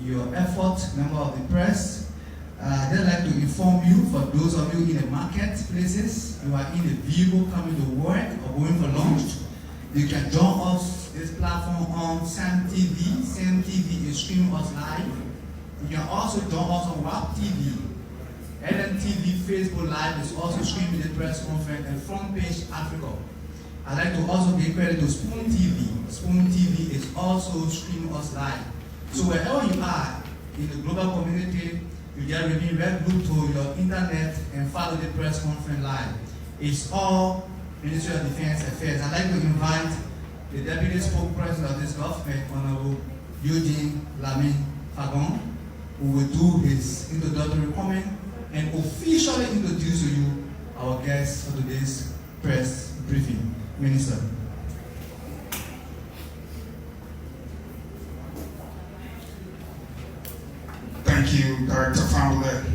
your effort, member of the press. I'd like to inform you, for those of you in the marketplaces, you are in a vehicle coming to work or going for lunch, you can join us this platform on SAM TV. SAM TV is streaming us live. You can also join us on WAP TV. LMTV Facebook Live is also streaming the press conference and Front Page Africa. I'd like to also give credit to Spoon TV. Spoon TV is also streaming us live. So wherever you are in the global community, you just remain very glued to your internet and follow the press conference live. It's all Ministry of Defense Affairs. I'd like to invite the Deputy Spokesperson of this government, Honorable Eugene Lamin Fagon, who will do his introductory comment and officially introduce to you our guest for today's press briefing. Minister. Thank you, Director Family.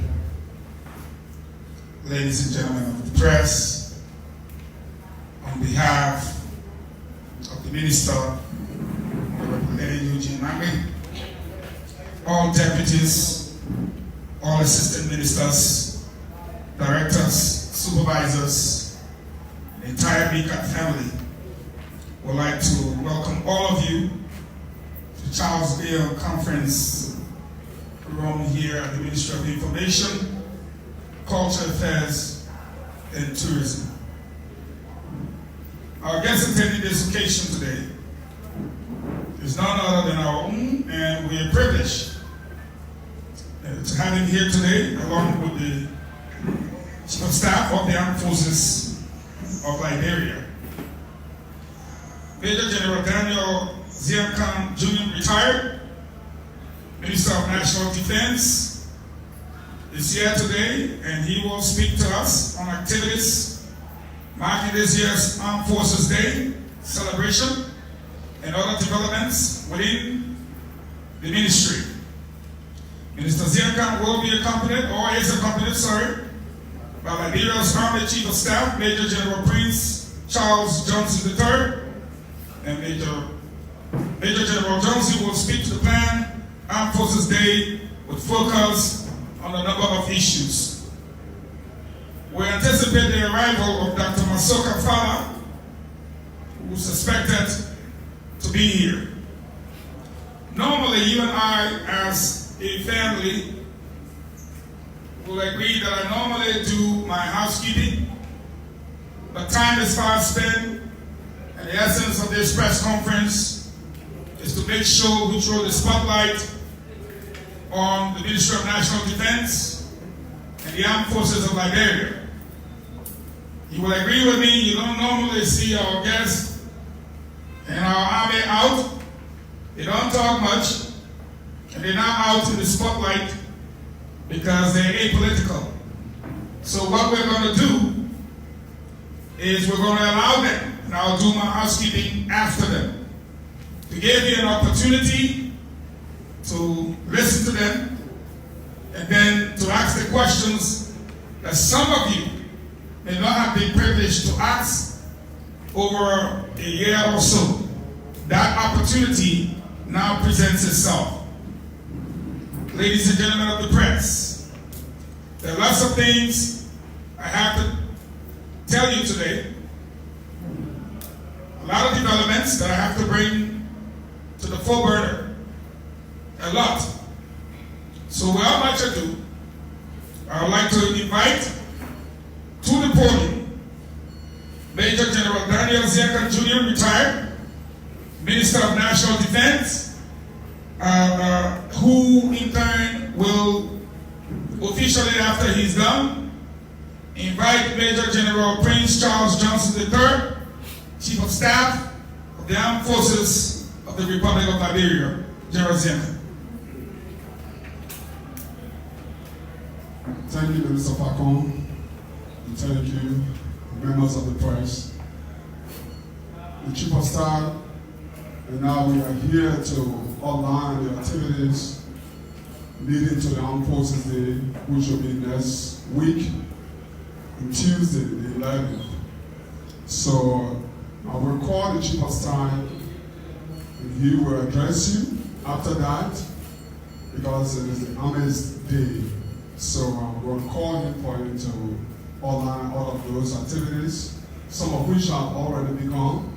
Ladies and gentlemen of the press, on behalf of the Minister, Representative Eugene Lamin, all deputies, all assistant ministers, directors, supervisors, the entire MICAT family, would like to welcome all of you to Charles Beale Conference room here at the Ministry of Information, Culture Affairs, and Tourism. Our guest attending this occasion today is none other than our own, and we are privileged to have him here today, along with the Chief of Staff of the Armed Forces of Liberia. Major General Daniel Ziankiahn Jr., retired, Minister of National Defense, is here today, and he will speak to us on activities marking this year's Armed Forces Day celebration and other developments within the ministry. Minister Ziankiahn will be accompanied, or is accompanied, by Liberia's Army Chief of Staff, Major General Prince Charles Johnson III, and Major General Johnson will speak to the planned Armed Forces Day with focus on a number of issues. We anticipate the arrival of Dr. Masoka Fala, who is suspected to be here. Normally, you and I, as a family, will agree that I normally do my housekeeping, but time is fast spent, and the essence of this press conference is to make sure we throw the spotlight on the Ministry of National Defense and the Armed Forces of Liberia. You will agree with me, you don't normally see our guests and our army out. They don't talk much, and they're not out in the spotlight because they're apolitical. So what we're going to do is we're going to allow them, and I'll do my housekeeping after them, to give you an opportunity to listen to them, and then to ask the questions that some of you may not have been privileged to ask over a year or so. That opportunity now presents itself. Ladies and gentlemen of the press, there are lots of things I have to tell you today. A lot of developments that I have to bring to the foreburner. A lot. So without much ado, I would like to invite to the podium Major General Daniel Ziankiahn Jr., retired, Minister of National Defense, who in turn will officially, after he's done, invite Major General Prince Charles Johnson III, Chief of Staff of the Armed Forces of the Republic of Liberia. General Ziankiahn. Thank you, Minister Fagon, and thank you, members of the press. The Chief of Staff, and now we are here to outline the activities leading to the Armed Forces Day, which will be next week, on Tuesday, the 11th. So I will call the Chief of Staff, and he will address you. After that, because it is the Army's Day. So I'm going to call him for him to outline all of those activities, some of which have already begun.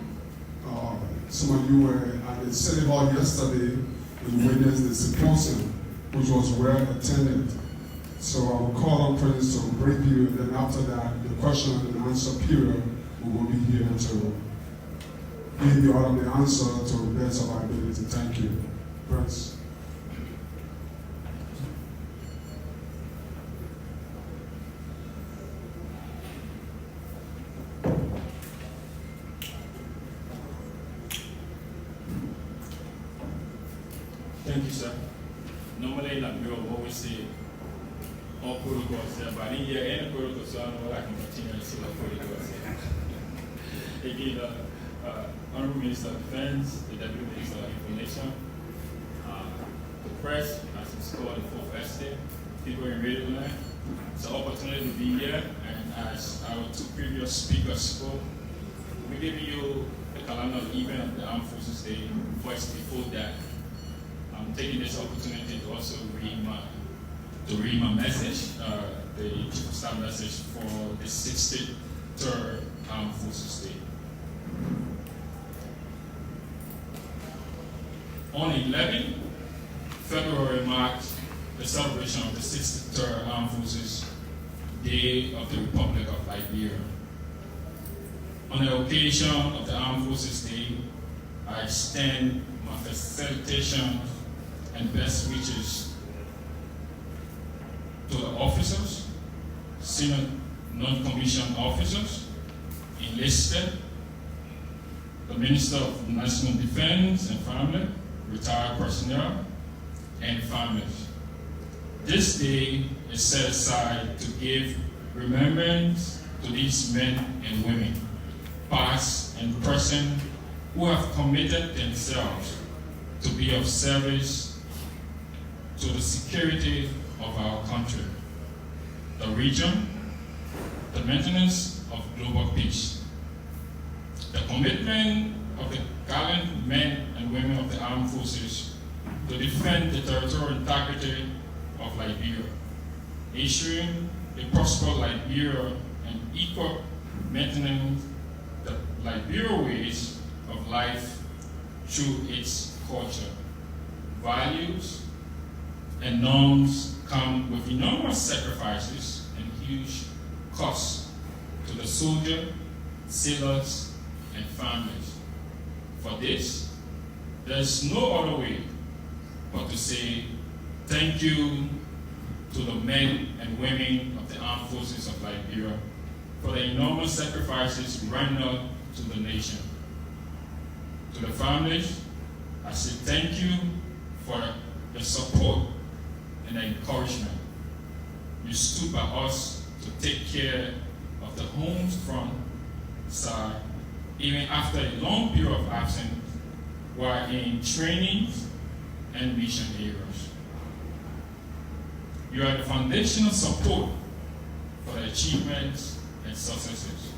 Some of you were at the City Hall yesterday and witnessed the symposium, which was well attended. So I will call on Prince to brief you, and then after that, the question and answer period, we will be here to give you all of the answer to the best of our ability. Thank you. Prince. Thank you, sir. Normally, in Liberia, we always say all protocols there, but I didn't hear any protocol, so I don't know what I can continue to see what protocols there. Again, Honorable Minister of Defense, the Deputy Minister of Information, the press, as it's called the fourth estate, people in Radio Land. It's an opportunity to be here, and as our two previous speakers spoke, we're giving you the calendar of event of the Armed Forces Day. First, before that, I'm taking this opportunity to also read my message, the Chief of Staff message for the 63rd Armed Forces Day. On 11 February marks the celebration of the 63rd Armed Forces Day of the Republic of Liberia. On the occasion of the Armed Forces Day, I extend my felicitation and best wishes to the officers, senior non-commissioned officers, enlisted, the Minister of National Defense and Family, retired personnel, and families. This day is set aside to give remembrance to these men and women, past and present, who have committed themselves to be of service to the security of our country, the region, the maintenance of global peace. The commitment of the gallant men and women of the armed forces to defend the territorial integrity of Liberia, ensuring a prosperous Liberia and equal maintenance the Liberia ways of life through its culture, values, and norms come with enormous sacrifices and huge costs to the soldier, sailors, and families. For this, there is no other way but to say thank you to the men and women of the armed forces of Liberia for the enormous sacrifices rendered to the nation. To the families, I say thank you for the support and the encouragement. You stood by us to take care of the home front side, even after a long period of absence while in training and mission areas. You are the foundational support for the achievements and successes.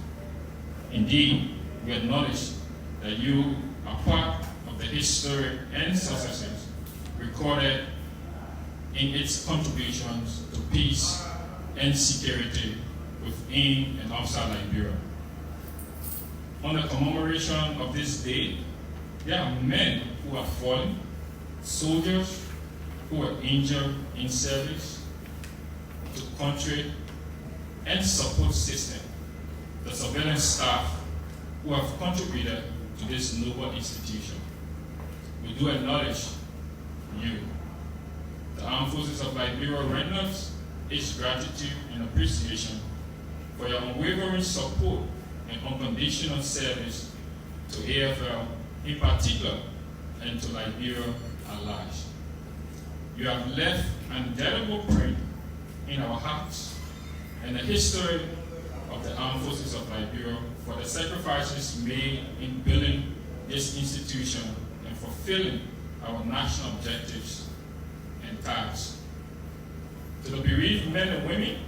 Indeed, we acknowledge that you are part of the history and successes recorded in its contributions to peace and security within and outside Liberia. On the commemoration of this day, there are men who have fallen, soldiers who were injured in service to country and support system, the surveillance staff who have contributed to this noble institution. We do acknowledge you. The Armed Forces of Liberia renders its gratitude and appreciation for your unwavering support and unconditional service to AFL in particular and to Liberia at large. You have left an indelible print in our hearts and the history of the Armed Forces of Liberia for the sacrifices made in building this institution and fulfilling our national objectives and tasks. To the bereaved men and women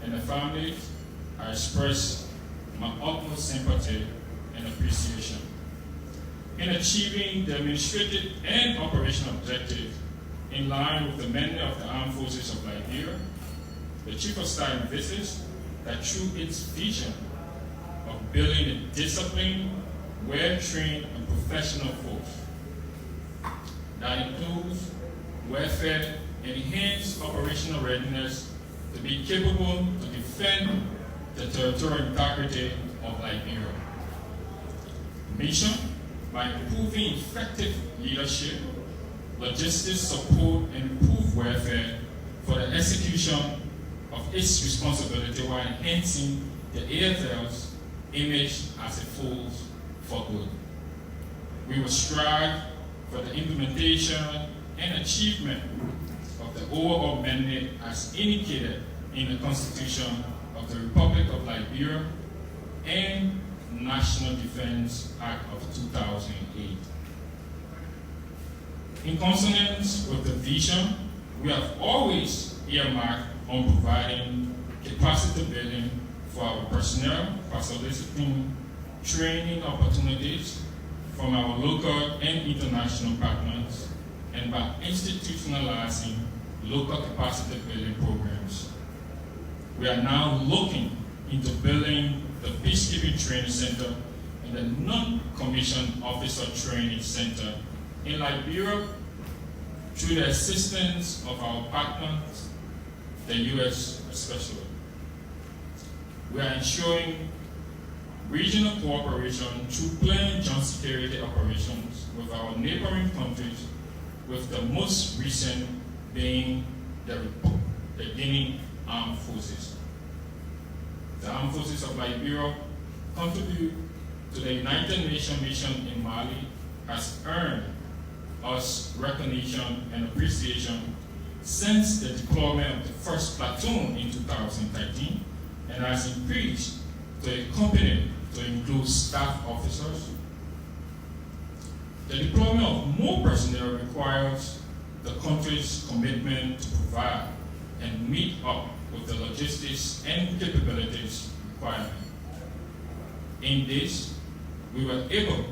and their families, I express my utmost sympathy and appreciation. In achieving the administrative and operational objectives in line with the mandate of the Armed Forces of Liberia, the Chief of Staff envisages that through its vision of building a disciplined, well-trained, and professional force that includes welfare, enhanced operational readiness to be capable to defend the territorial integrity of Liberia. Mission by improving effective leadership, logistics support, and improved welfare for the execution of its responsibility while enhancing the AFL's image as a force for good. We will strive for the implementation and achievement of the overall mandate as indicated in the Constitution of the Republic of Liberia and National Defense Act of 2008. In consonance with the vision, we have always earmarked on providing capacity building for our personnel by soliciting training opportunities from our local and international partners and by institutionalizing local capacity building programs. We are now looking into building the Peacekeeping Training Center and the Non-Commissioned Officer Training Center in Liberia through the assistance of our partners, the U.S. especially. We are ensuring regional cooperation through planned joint security operations with our neighboring countries, with the most recent being the Guinea Armed Forces. The Armed Forces of Liberia contribute to the United Nations mission in Mali, has earned us recognition and appreciation since the deployment of the first platoon in 2013, and has increased to a company to include staff officers. The deployment of more personnel requires the country's commitment to provide and meet up with the logistics and capabilities requirement. In this, we were able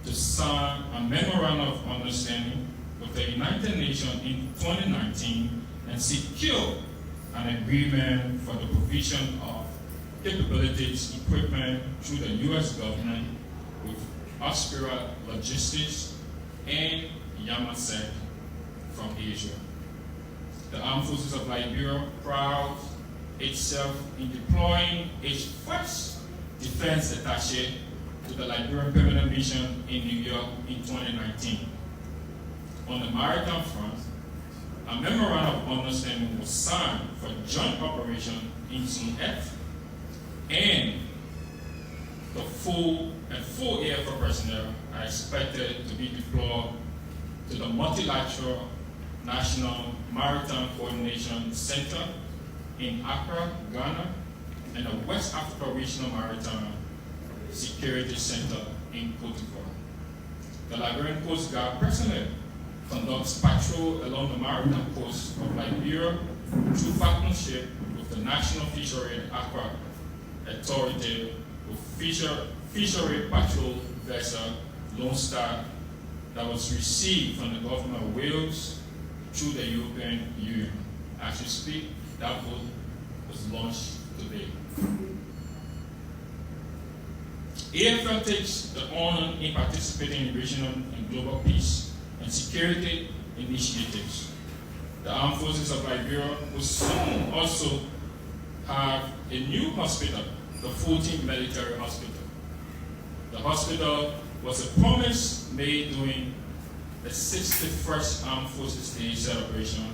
to sign a memorandum of understanding with the United Nations in 2019 and secure an agreement for the provision of capabilities equipment through the U.S. government with Aspira Logistics and Yamasek from Asia. The Armed Forces of Liberia prouds itself in deploying its first defense attaché to the Liberian Permanent Mission in New York in 2019. On the maritime front, a memorandum of understanding was signed for joint operation in Zone F, and the full AFL personnel are expected to be deployed to the multilateral National Maritime Coordination Center in Accra, Ghana, and the West Africa Regional Maritime Security Center in Cote d'Ivoire. The Liberian Coast Guard personnel conducts patrol along the maritime coast of Liberia through partnership with the National Fishery and Aqua Authority with fishery patrol vessel Lone Star that was received from the government of Wales through the European Union. As we speak, that boat was launched today. AFL takes the honor in participating in regional and global peace and security initiatives. The Armed Forces of Liberia will soon also have a new hospital, the 14th Military Hospital. The hospital was a promise made during the 61st Armed Forces Day celebration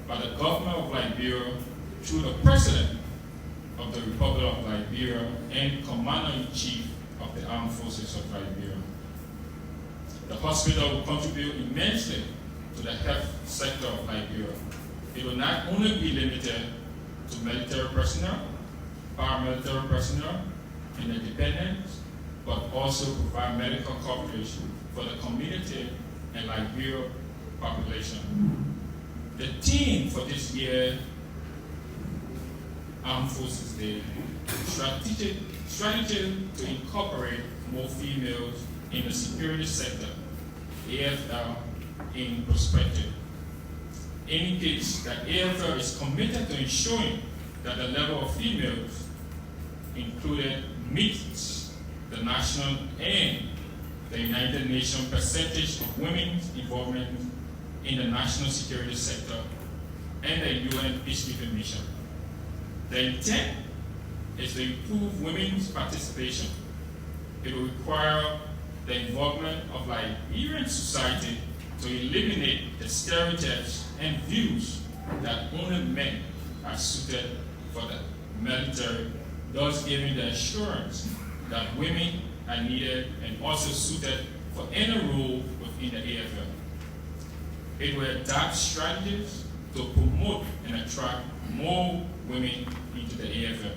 by the government of Liberia through the President of the Republic of Liberia and Commander-in-Chief of the Armed Forces of Liberia. The hospital will contribute immensely to the health sector of Liberia. It will not only be limited to military personnel, paramilitary personnel, and the dependents, but also provide medical coverage for the community and Liberia population. The theme for this year Armed Forces Day, strategy to incorporate more females in the security sector, AFL in perspective. indicates that AFL is committed to ensuring that the level of females included meets the national and the United Nations percentage of women's involvement in the national security sector and the UN peacekeeping mission. The intent is to improve women's participation. It will require the involvement of Liberian society to eliminate the stereotypes and views that only men are suited for the military, thus giving the assurance that women are needed and also suited for any role within the AFL. It will adapt strategies to promote and attract more women into the AFL.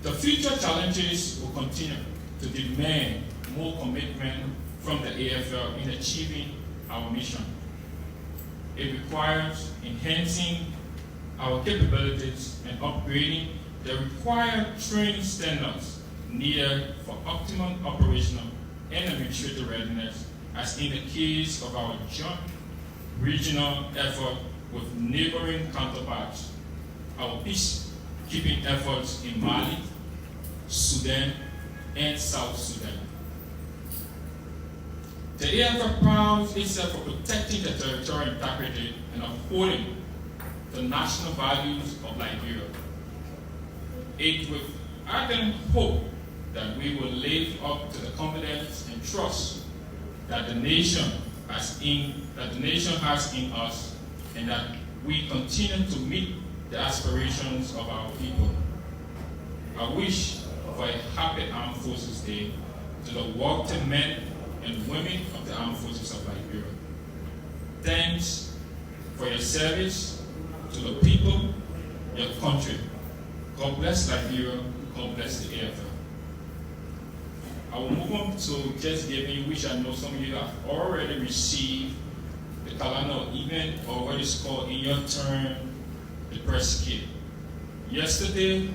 The future challenges will continue to demand more commitment from the AFL in achieving our mission. It requires enhancing our capabilities and upgrading the required training standards needed for optimum operational and administrative readiness, as in the case of our joint regional effort with neighboring counterparts, our peacekeeping efforts in Mali, Sudan, and South Sudan. The AFL prides itself for protecting the territorial integrity and upholding the national values of Liberia. It with ardent hope that we will live up to the confidence and trust that the nation has in us, and that we continue to meet the aspirations of our people. I wish for a happy Armed Forces Day to the working men and women of the Armed Forces of Liberia. Thanks for your service to the people, your country. God bless Liberia, God bless the AFL. I will move on to just giving you, which I know some of you have already received the calendar event, or what is called in your turn, the press kit. Yesterday,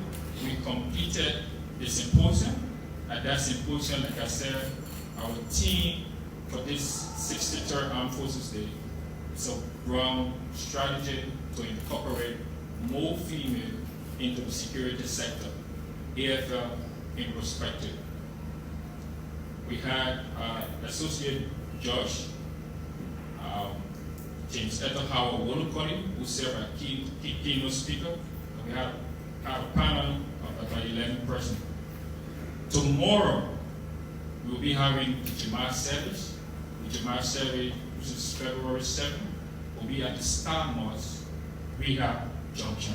we completed the symposium. At that symposium, like I said, our team for this 63rd Armed Forces Day is around strategy to incorporate more female into the security sector, AFL in perspective. We had Associate Judge James Ethel Howard Wolokoli, who served as keynote speaker. And we had a panel of about 11 persons. Tomorrow, we'll be having the Jamaat service. The Jamaat service, which is February 7th, will be at the Star Mosque Rehab Junction.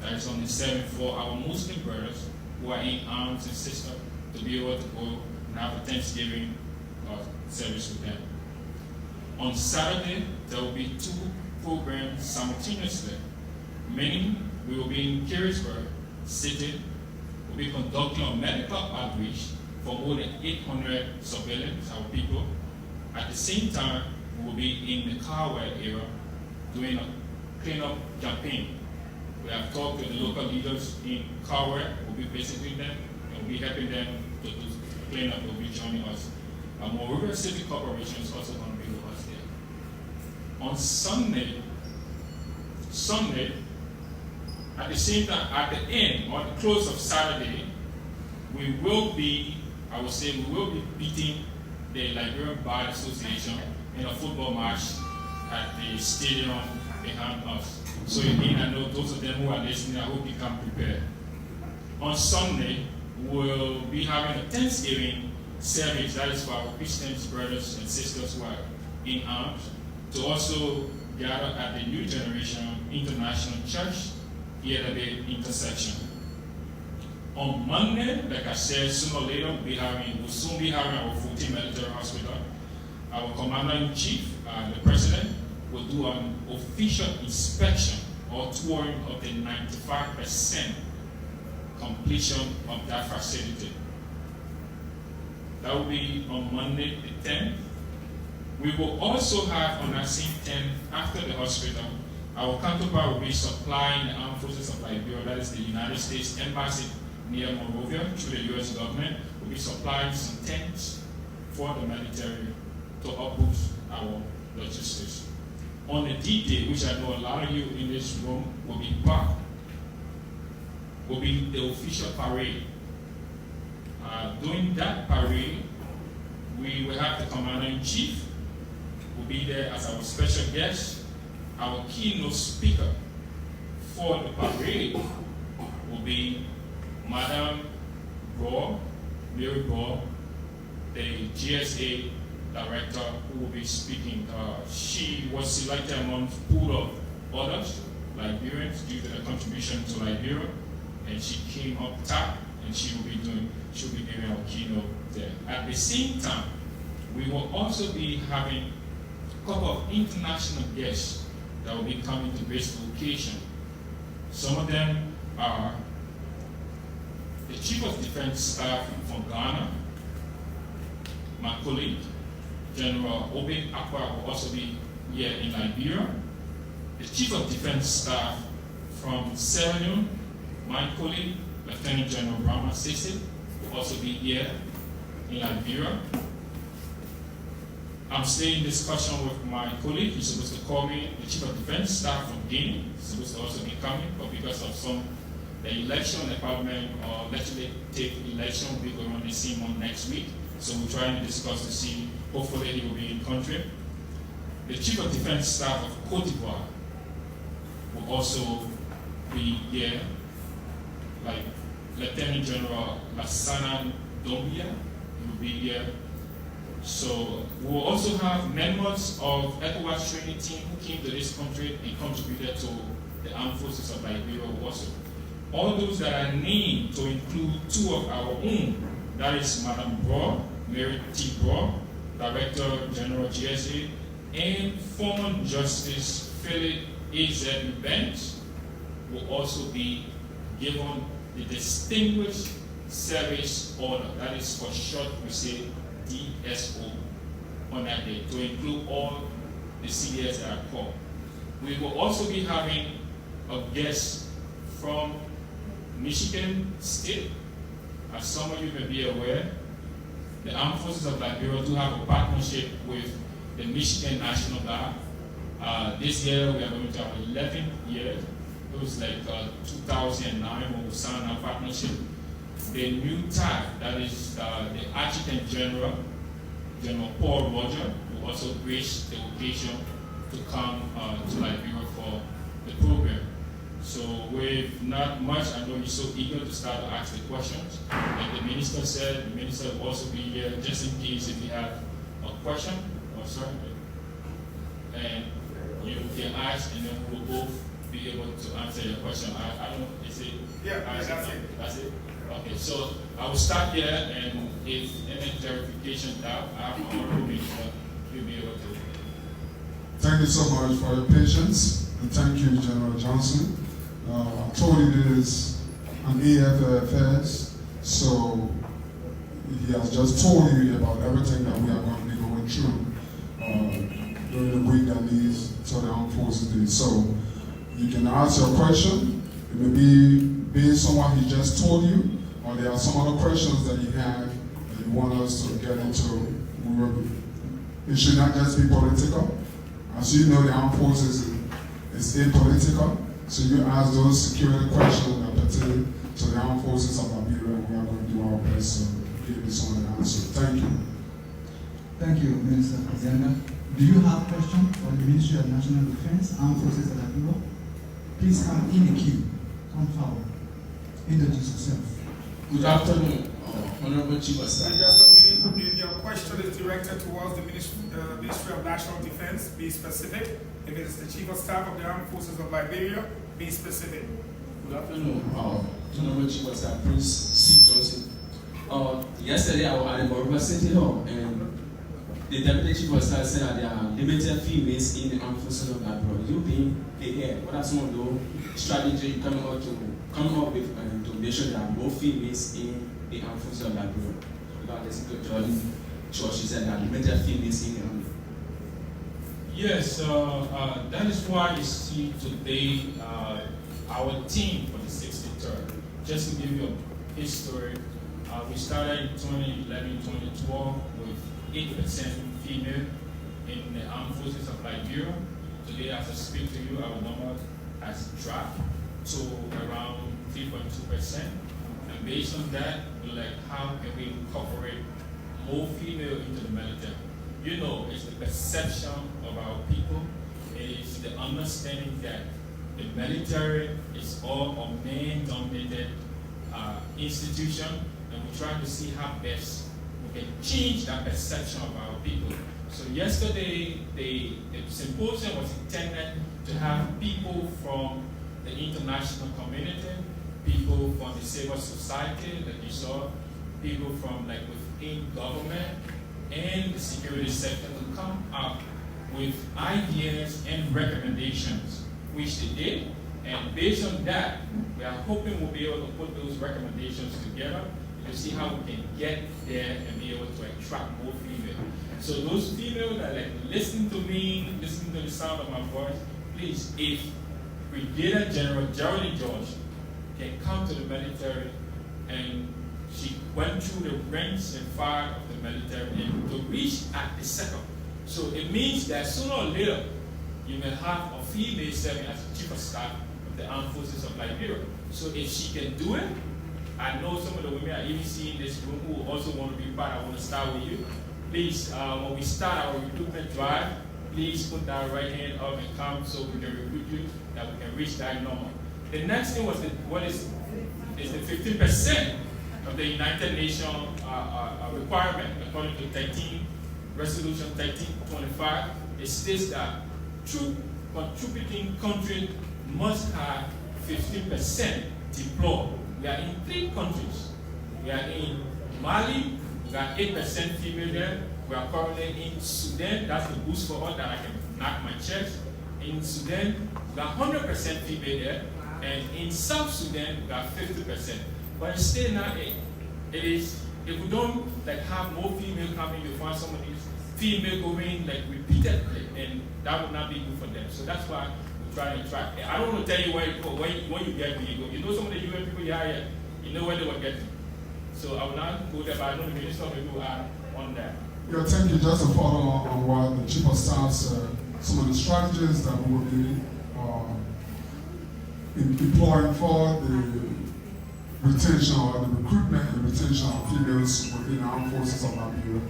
That is on the 7th for our Muslim brothers who are in arms and sisters to be able to go and have a Thanksgiving service with them. On Saturday, there will be 2 programs simultaneously, meaning we will be in Carisburg City. We'll be conducting a medical outreach for more than 800 civilians, our people. At the same time, we will be in the Carwell area doing a cleanup campaign. We have talked to the local leaders in Carwell. We'll be visiting them and we'll be helping them to do cleanup. They'll be joining us. Moreover, City Corporation is also going to be with us there. On Sunday, at the same time, at the end, or the close of Saturday, we will be beating the Liberian Bar Association in a football match at the stadium behind us. So you need to know, those of them who are listening, I hope you can prepare. On Sunday, we'll be having a Thanksgiving service, that is for our Christian brothers and sisters who are in arms, to also gather at the New Generation International Church here at the intersection. On Monday, like I said, sooner or later, we'll soon be having our 14th Military Hospital. Our Commander-in-Chief, the President, will do an official inspection or touring of the 95% completion of that facility. That will be on Monday the 10th. We will also have on that same 10th, after the hospital, our counterpart will be supplying the Armed Forces of Liberia, that is the United States Embassy near Monrovia, through the U.S. government, will be supplying some tents for the military to upboost our logistics. on the D-Day, which I know a lot of you in this room will be part, will be the official parade. During that parade, we will have the Commander-in-Chief will be there as our special guest. Our keynote speaker for the parade will be Madam Mary Brough, the GSA director who will be speaking. She was selected among a pool of others, Liberians, due to the contribution to Liberia, and she came up top, and she'll be giving our keynote there. At the same time, we will also be having a couple of international guests that will be coming to this location. Some of them are the Chief of Defense Staff from Ghana, my colleague, General Obi Akwa, will also be here in Liberia. The Chief of Defense Staff from Sierra Leone, my colleague, Lieutenant General Brahma Sisi, will also be here in Liberia. I'm staying in discussion with my colleague. He's supposed to call me, the Chief of Defense Staff from Guinea. He's supposed to also be coming, but because of the election, the parliament or legislative election will be going on the same month next week. So we're trying to discuss to see, hopefully he will be in country. The Chief of Defense Staff of Cote d'Ivoire will also be here, like Lieutenant General Lassana Dombia will be here. So we will also have members of ECOWAS training team who came to this country and contributed to the armed forces of Liberia also. All those that are named to include two of our own, that is Madam Brough, Mary T. Brough, Director General GSA, and former Justice Philip A.Z. Bench will also be given the Distinguished Service Order. That is for short, we say DSO, on that day, to include all the CDS that are called. We will also be having a guest from Michigan State. As some of you may be aware, the Armed Forces of Liberia do have a partnership with the Michigan National Guard. This year we are going to have 11 years. It was like 2009 when we signed our partnership. The new tag, that is the Adjutant General, General Paul Roger, will also grace the occasion to come to Liberia for the program. So with not much, I know you're so eager to start to ask the questions. Like the minister said, the minister will also be here just in case if you have a question or something. And you can ask, and then we'll both be able to answer your question. I don't know, is it? Yeah, that's it. That's it? Okay, so I will start here, and if any clarification doubt, I have my own room, you'll be able to. Thank you so much for your patience, and thank you, General Johnson. I told you this is an AF affairs, so he has just told you about everything that we are going to be going through during the week that leads to the Armed Forces Day. So you can ask your question. It may be based on what he just told you, or there are some other questions that you have that you want us to get into. It should not just be political. As you know, the Armed Forces is apolitical, so you ask those security questions that pertain to the Armed Forces of Liberia, and we are going to do our best to give you some of the answers. Thank you. Thank you, Minister Ziankiahn. Do you have a question for the Ministry of National Defense, Armed Forces of Liberia? Please come in the queue. Come forward. Introduce yourself. Good afternoon, Honorable Chief of Staff. Just a minute. If your question is directed towards the Ministry of National Defense, be specific. If it is the Chief of Staff of the Armed Forces of Liberia, be specific. Good afternoon, Honorable Chief of Staff, Prince C. Johnson. Yesterday I was at the Boricua City Hall, and the Deputy Chief of Staff said that there are limited females in the Armed Forces of Liberia. You being the head, what are some of the strategies you coming up with to make sure there are more females in the Armed Forces of Liberia? About the Secretary George, she said there are limited females in the Army. Yes, that is why you see today our team for the 63rd. Just to give you a history, we started in 2011, 2012 with 8% female in the Armed Forces of Liberia. today as I speak to you, our number has dropped to around 3.2%. And based on that, we're like, how can we incorporate more female into the military? You know, it's the perception of our people. It is the understanding that the military is all a man-dominated institution, and we're trying to see how best we can change that perception of our people. So yesterday, the symposium was intended to have people from the international community, people from the civil society, like you saw, people from like within government and the security sector to come up with ideas and recommendations, which they did. And based on that, we are hoping we'll be able to put those recommendations together to see how we can get there and be able to attract more females. So those females that like listen to me, listen to the sound of my voice, please, if Brigadier General Geraldine George can come to the military, and she went through the ranks and file of the military and to reach at the second. So it means that sooner or later, you may have a female serving as chief of staff of the armed forces of Liberia. So if she can do it, I know some of the women I even see in this room who also want to be part. I want to start with you. Please, when we start our recruitment drive, please put that right hand up and come so we can recruit you, that we can reach that number. The next thing was the 15% of the United Nations requirement, according to Resolution 1325. It states that troop contributing countries must have 15% deployed. We are in 3 countries. We are in Mali, we got 8% female there. We are currently in Sudan. That's the boost for all that I can knock my chest. In Sudan, we got 100% female there. And in South Sudan, we got 50%. But it's still not it is, if we don't like have more female coming, you find some of these female going like repeatedly, and that would not be good for them. So that's why we try and track. I don't want to tell you where you go, when you get where you go. You know some of the UN people you hire, you know where they will get to. So I will not go there, but I know the minister will add on that. Yeah, thank you. Just to follow on what the Chief of Staff said, some of the strategies that we will be employing for the retention or the recruitment and retention of females within the armed forces of Liberia.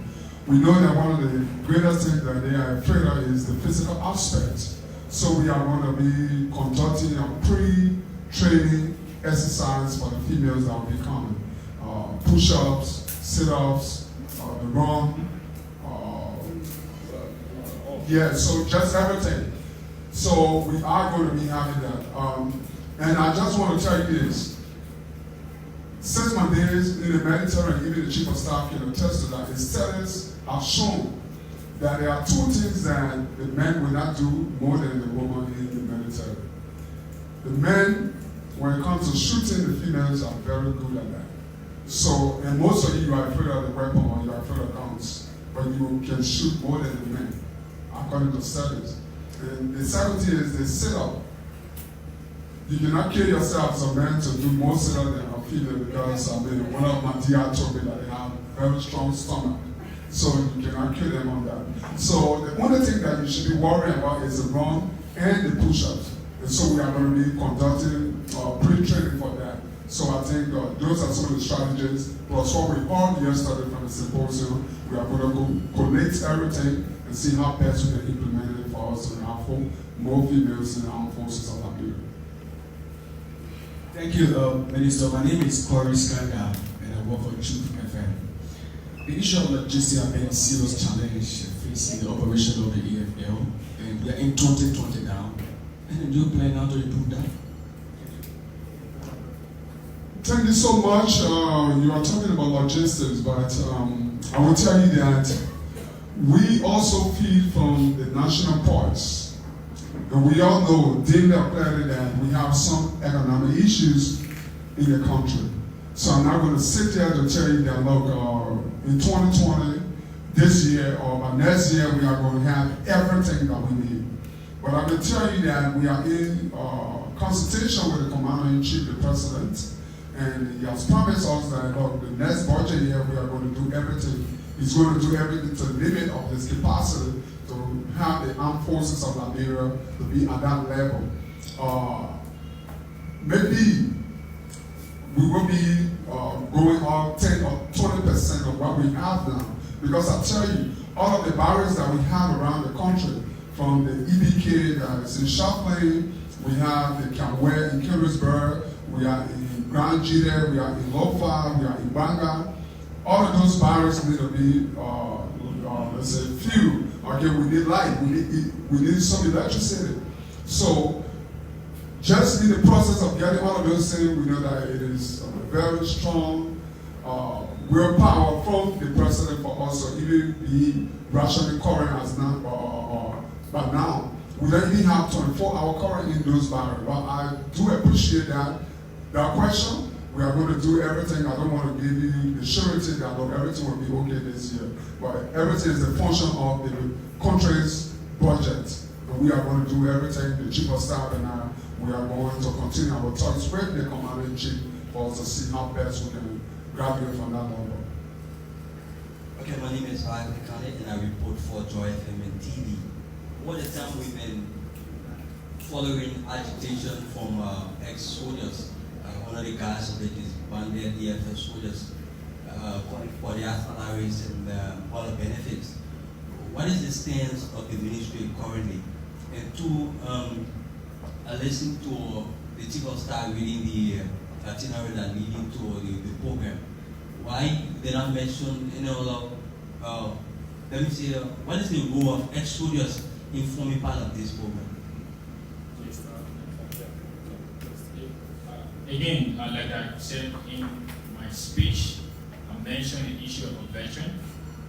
We know that one of the greatest things that they are afraid of is the physical aspect. So we are going to be conducting a pre-training exercise for the females that will be coming. Push-ups, sit-ups, the run, yeah, so just everything. So we are going to be having that. And I just want to tell you this. Since my days in the military, and even the Chief of Staff can attest to that, the studies have shown that there are 2 things that the men will not do more than the woman in the military. The men, when it comes to shooting, the females are very good at that. So, and most of you are afraid of the weapon or you are afraid of guns, but you can shoot more than the men, according to studies. And the second thing is the sit-up. You cannot kill yourself as a man to do more sit-up than a female, because one of my DI told me that they have very strong stomach. So you cannot kill them on that. So the only thing that you should be worrying about is the run and the push-ups. And so we are going to be conducting pre-training for that. So I think those are some of the strategies, plus what we heard yesterday from the symposium. We are going to collate everything and see how best we can implement it for us to have more females in the armed forces of Liberia. Thank you, Minister. My name is Corey Skanga, and I work for Truth FM. The issue of logistics has been a serious challenge facing the operation of the EFL, and we are in 2020 now. And do you plan how to improve that? Thank you so much. You are talking about logistics, but I will tell you that we also feed from the national parks. And we all know, daily clearly, that we have some economic issues in the country. So I'm not going to sit there to tell you that, look, in 2020, this year or by next year, we are going to have everything that we need. But I can tell you that we are in consultation with the Commander-in-Chief, the President, and he has promised us that, look, the next budget year, we are going to do everything He's going to do everything to the limit of his capacity to have the armed forces of Liberia to be at that level. Maybe we will be going up 10 or 20% of what we have now. Because I tell you, all of the barriers that we have around the country, from the EBK that is in Chaplain, we have the Camware in Killisburg, we are in Grand Jide, we are in Lofa, we are in Banga. All of those barriers need to be, let's say, few. Okay, we need light, we need some electricity. So, just in the process of getting all of those things, we know that it is a very strong willpower from the president for us to even be rationing current as now, but now. We don't even have 24-hour current in those barriers. But I do appreciate that question. We are going to do everything. I don't want to give you the surety that everything will be okay this year. But everything is a function of the country's budget. And we are going to do everything, the chief of staff and I, we are going to continue our talks with the commander-in-chief for us to see how best we can graduate from that level. Okay, my name is Ziankiahn and I report for Joy FM and TV. All the time we've been following agitation from ex-soldiers. One of the guys of it is banded DFS soldiers calling for their salaries and all the benefits. What is the stance of the ministry currently? And two, I listened to the chief of staff reading the itinerary that leading to the program. Why they not mention any other, let me say, what is the role of ex-soldiers in forming part of this program? Again, like I said in my speech, I mentioned the issue of a veteran,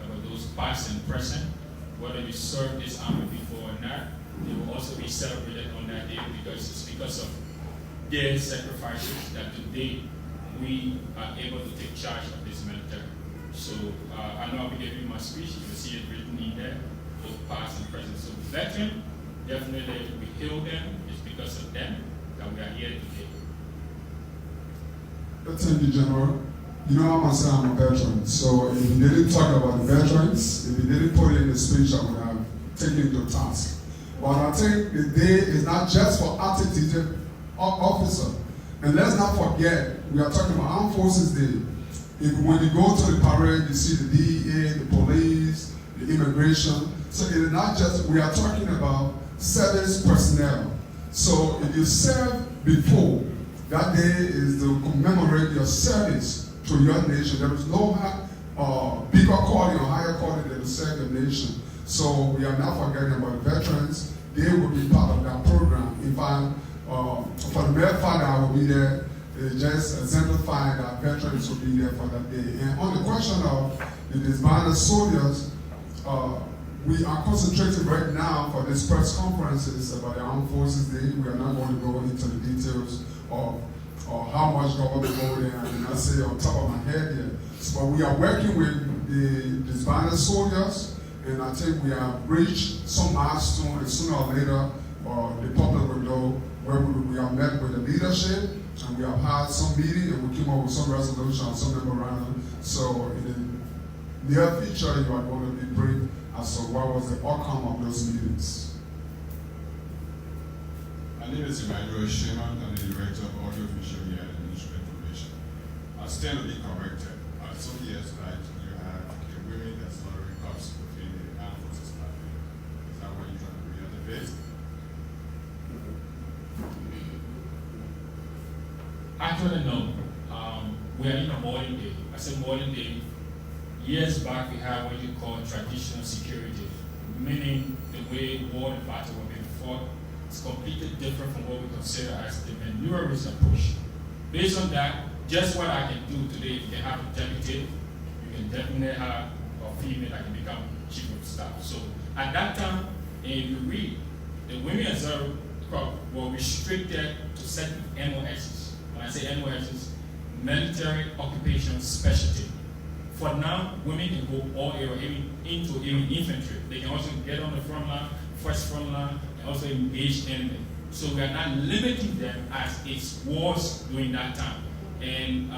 about those past and present, whether you served this army before or not, they will also be celebrated on that day because it's because of their sacrifices that today we are able to take charge of this military. So I know I'll be giving my speech, you will see it written in there, both past and present. So veteran, definitely we hail them, it's because of them that we are here today. Thank you, General. You know, I must say I'm a veteran, so if you didn't talk about the veterans, if you didn't put it in the speech, I would have taken it to task. But I think the day is not just for aptitude officer. And let's not forget, we are talking about Armed Forces Day. When you go to the parade, you see the DEA, the police, the immigration. So it is not just, we are talking about service personnel. So if you serve before, that day is to commemorate your service to your nation. There is no bigger calling or higher calling than to serve the nation. So we are not forgetting about the veterans. They will be part of that program. In fact, for the mere fact that I will be there, it just exemplified that veterans will be there for that day. And on the question of the disbanded soldiers, we are concentrating right now for this press conferences about the Armed Forces Day. We are not going to go into the details of how much government voted, I did not say on top of my head here. But we are working with the disbanded soldiers, and I think we have reached some milestone, and sooner or later, the public will know where we have met with the leadership, and we have had some meeting, and we came up with some resolution, some memorandum. So in the near future, you are going to be briefed as to what was the outcome of those meetings. My name is Emmanuel Sheman. I'm the Director of Audiovisual Media and Ministry of Information. I stand to be corrected. Some years back, you had the women that slaughtering cops within the Armed Forces Department. Is that what you're trying to reiterate? Actually, no. We are in a modern day. I said modern day. Years back, we had what you call traditional security, meaning the way war and battle were being fought is completely different from what we consider as the maneuverist approach. Based on that, just what I can do today, if you can have a deputy, you can definitely have a female that can become chief of staff. So at that time, if you read, the women as well were restricted to certain MOSs. When I say MOSs, military occupation specialty. For now, women can go all area, into even infantry. They can also get on the front line, first front line, and also engage enemy. So we are not limiting them as it was during that time. And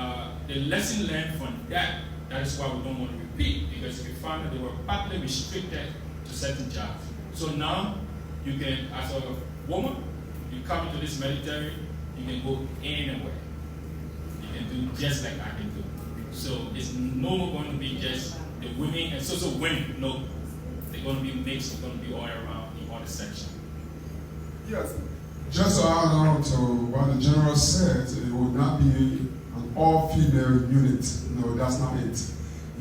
the lesson learned from that, that is why we don't want to compete because we found that they were partly restricted to certain jobs. So now you can, as a woman, you come into this military, you can go anywhere. You can do just like I can do. So it's no more going to be just the women and so women. No, they're going to be mixed. They're going to be all around in all the sections. Yes. Just to add on to what the general said, it would not be an all-female unit. No, that's not it.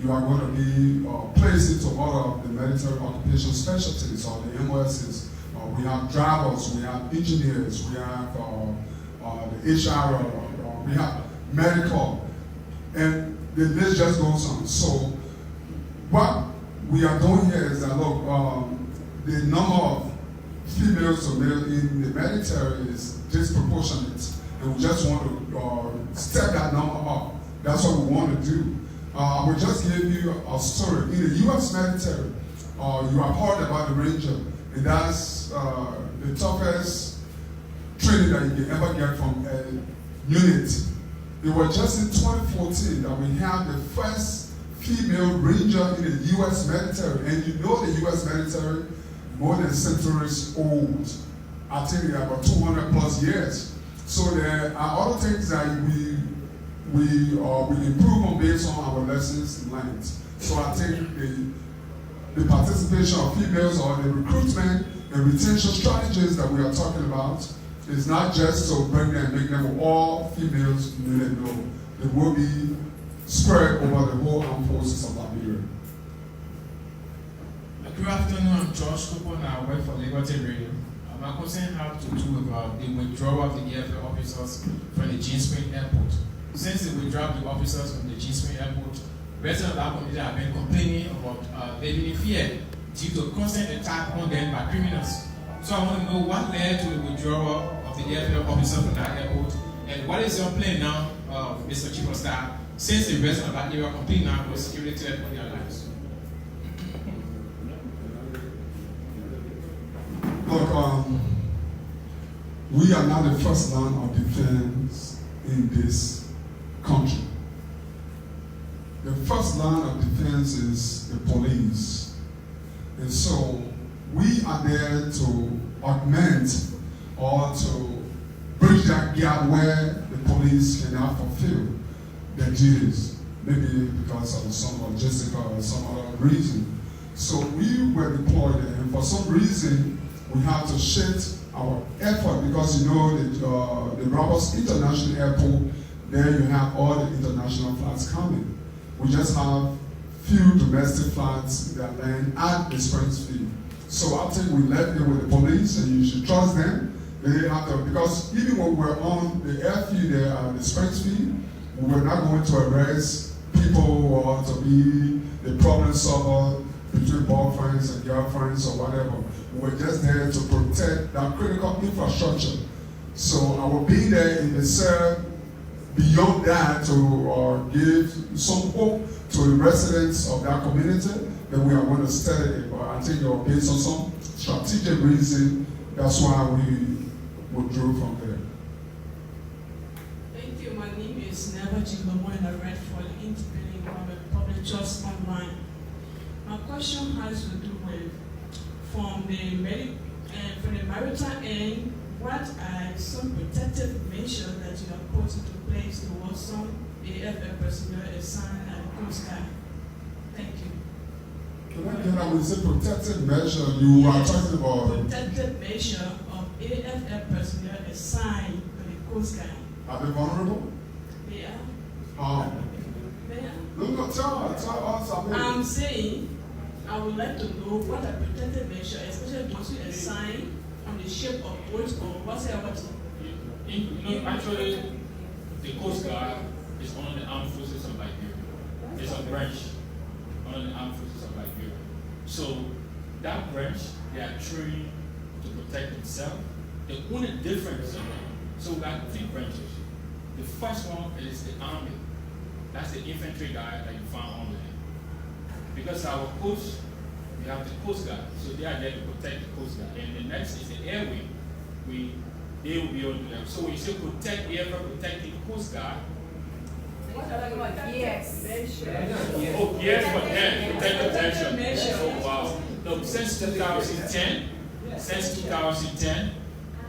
You are going to be placed into all of the military occupation specialties or the MOSs. We have drivers, we have engineers, we have the HR, we have medical, and the list just goes on. So what we are doing here is that, look, the number of females to male in the military is disproportionate, and we just want to step that number up. That's what we want to do. I will just give you a story. In the U.S. military, you have heard about the Ranger, and that's the toughest training that you can ever get from a unit. It was just in 2014 that we had the first female Ranger in the U.S. military, and you know the U.S. military more than centuries old. I think they are about 200 plus years. So there are other things that we improve on based on our lessons learned. So I think the participation of females or the recruitment and retention strategies that we are talking about is not just to bring them, make them all females unit. No, it will be spread over the whole armed forces of Liberia. Good afternoon, I'm George Cooper and I work for Liberty Radio. My concern has to do with the withdrawal of the EFL officers from the Gene Spring Airport. Since they withdrew the officers from the Gene Spring Airport, residents of that community have been complaining about living in fear due to constant attack on them by criminals. So I want to know what led to the withdrawal of the EFL officers from that airport, and what is your plan now, Mr. Chief of Staff, since the residents of that area are complaining now for security threat on their lives? Look, we are not the first line of defense in this country. The first line of defense is the police. And so we are there to augment or to bridge that gap where the police cannot fulfill their duties, maybe because of some logistical or some other reason. So we were deployed there, and for some reason, we have to shift our effort because you know the Roberts International Airport, there you have all the international flights coming. We just have few domestic flights that land at the Springs field. So I think we left it with the police, and you should trust them. They have to, because even when we were on the airfield there at the Springs field, we were not going to arrest people or to be the problem solver between boyfriends and girlfriends or whatever. We were just there to protect that critical infrastructure. So our being there in the serve beyond that to give some hope to the residents of that community that we are going to study it. But I think based on some strategic reason, that's why we withdrew from there. Thank you. My name is Neva Jiglomo and I write for the Independent Public Trust Online. My question has to do with from the maritime end, what are some protective measures that you have put into place towards some AFL personnel assigned at the Coast Guard? Thank you. Can I get that with the protective measure you are talking about? Protective measure of AFL personnel assigned to the Coast Guard. Are they vulnerable? They are. How? They are. No, tell us. I'm saying, I would like to know what are protective measures, especially those who assign on the ship of boats or whatever. Actually, the Coast Guard is one of the armed forces of Liberia. It's a branch, one of the armed forces of Liberia. So that branch, they are trained to protect themselves. The only difference, so we got three branches. The first one is the army. That's the infantry guy that you find on land. Because our coast, we have the Coast Guard, so they are there to protect the Coast Guard. And the next is the air wing. They will be able to do that. So when you say protect air, protecting Coast Guard, Yes. Oh, yes, but then, take attention. Oh, wow. No, since 2010,